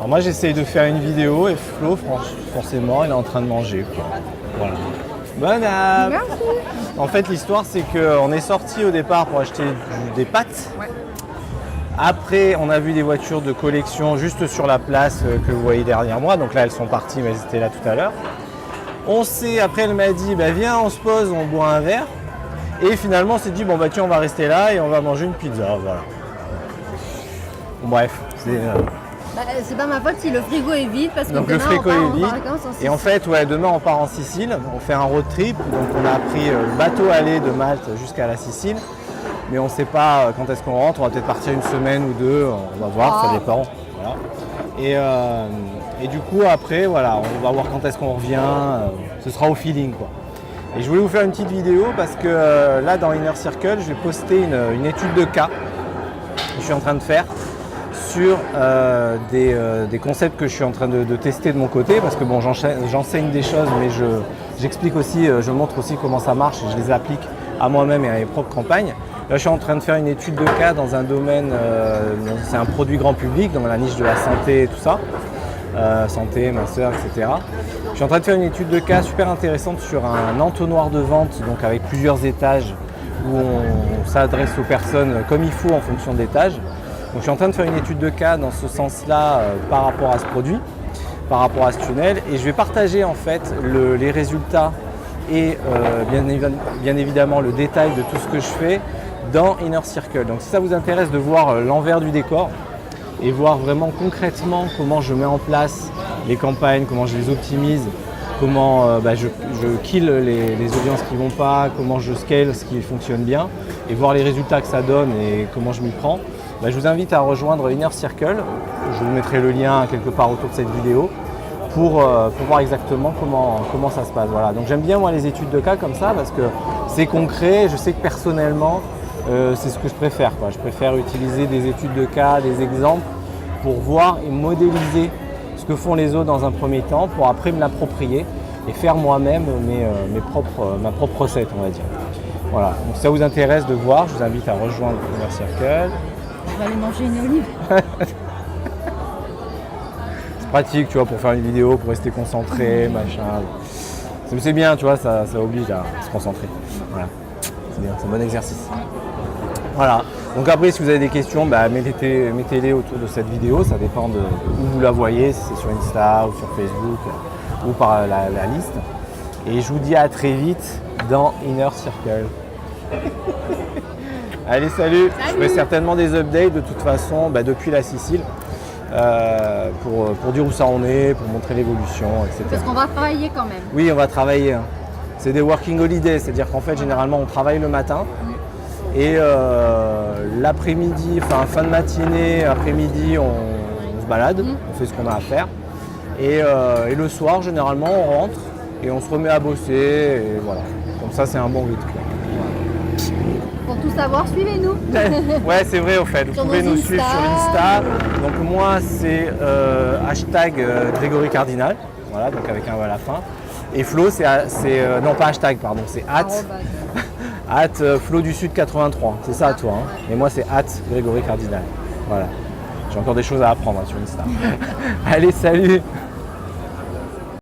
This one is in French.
Alors moi j'essaye de faire une vidéo et Flo forcément il est en train de manger quoi. Voilà. Bon app. Merci. En fait l'histoire c'est qu'on est sorti au départ pour acheter des pâtes. Ouais. Après on a vu des voitures de collection juste sur la place que vous voyez derrière moi. Donc là elles sont parties mais elles étaient là tout à l'heure. Après elle m'a dit bah, viens on se pose, on boit un verre. Et finalement on s'est dit bon bah tiens on va rester là et on va manger une pizza. Voilà. Bon, bref, c'est pas ma faute si le frigo est vide parce que donc demain, le frigo est vide. Et en fait, ouais, demain on part en Sicile, on fait un road trip. Donc on a pris le bateau aller de Malte jusqu'à la Sicile. Mais on ne sait pas quand est-ce qu'on rentre, on va peut-être partir une semaine ou deux, on va voir, ça dépend. Voilà. Et du coup après, voilà, on va voir quand est-ce qu'on revient, ce sera au feeling quoi. Et je voulais vous faire une petite vidéo parce que là dans Inner Circle, je vais poster une étude de cas que je suis en train de faire sur des concepts que je suis en train de tester de mon côté parce que bon j'enseigne des choses mais j'explique aussi, je montre aussi comment ça marche et je les applique à moi-même et à mes propres campagnes. Là je suis en train de faire une étude de cas dans un domaine, c'est un produit grand public dans la niche de la santé et tout ça, santé, minceur, etc. Je suis en train de faire une étude de cas super intéressante sur un entonnoir de vente donc avec plusieurs étages où on s'adresse aux personnes comme il faut en fonction de l'étage. Donc, je suis en train de faire une étude de cas dans ce sens-là par rapport à ce produit, par rapport à ce tunnel et je vais partager en fait les résultats et bien évidemment le détail de tout ce que je fais dans Inner Circle. Donc si ça vous intéresse de voir l'envers du décor et voir vraiment concrètement comment je mets en place les campagnes, comment je les optimise, comment je kill les audiences qui ne vont pas, comment je scale ce qui fonctionne bien et voir les résultats que ça donne et comment je m'y prends. Je vous invite à rejoindre Inner Circle, je vous mettrai le lien quelque part autour de cette vidéo pour voir exactement comment ça se passe. Voilà. Donc j'aime bien moi les études de cas comme ça parce que c'est concret, je sais que personnellement c'est ce que je préfère. Je préfère utiliser des études de cas, des exemples pour voir et modéliser ce que font les autres dans un premier temps pour après me l'approprier et faire moi-même ma propre recette on va dire. Voilà. Donc si ça vous intéresse de voir, je vous invite à rejoindre Inner Circle. Je vais aller manger une olive. C'est pratique, tu vois, pour faire une vidéo, pour rester concentré, machin. C'est bien, tu vois, ça oblige à se concentrer. Voilà, c'est bien, c'est un bon exercice. Voilà. Donc après, si vous avez des questions, mettez-les autour de cette vidéo. Ça dépend de où vous la voyez, si c'est sur Insta ou sur Facebook ou par la liste. Et je vous dis à très vite dans Inner Circle. Allez, salut. Je ferai certainement des updates de toute façon depuis la Sicile pour dire où ça en est, pour montrer l'évolution, etc. Parce qu'on va travailler quand même. Oui, on va travailler. C'est des working holidays, c'est-à-dire qu'en fait, généralement, on travaille le matin et l'après-midi, fin de matinée, après-midi, on se balade, on fait ce qu'on a à faire. Et le soir, généralement, on rentre et on se remet à bosser. Et voilà. Comme ça, c'est un bon rythme. Pour tout savoir, suivez-nous. Ouais, c'est vrai au fait. Vous pouvez nous suivre sur Insta. Donc moi, c'est hashtag Grégory Cardinal. Voilà, donc avec un E à la fin. Et Flo, c'est non pas hashtag, pardon, c'est Flo du Sud 83. C'est ça, toi. Hein. Et moi, c'est Grégory Cardinal. Voilà. J'ai encore des choses à apprendre sur Insta. Allez, salut!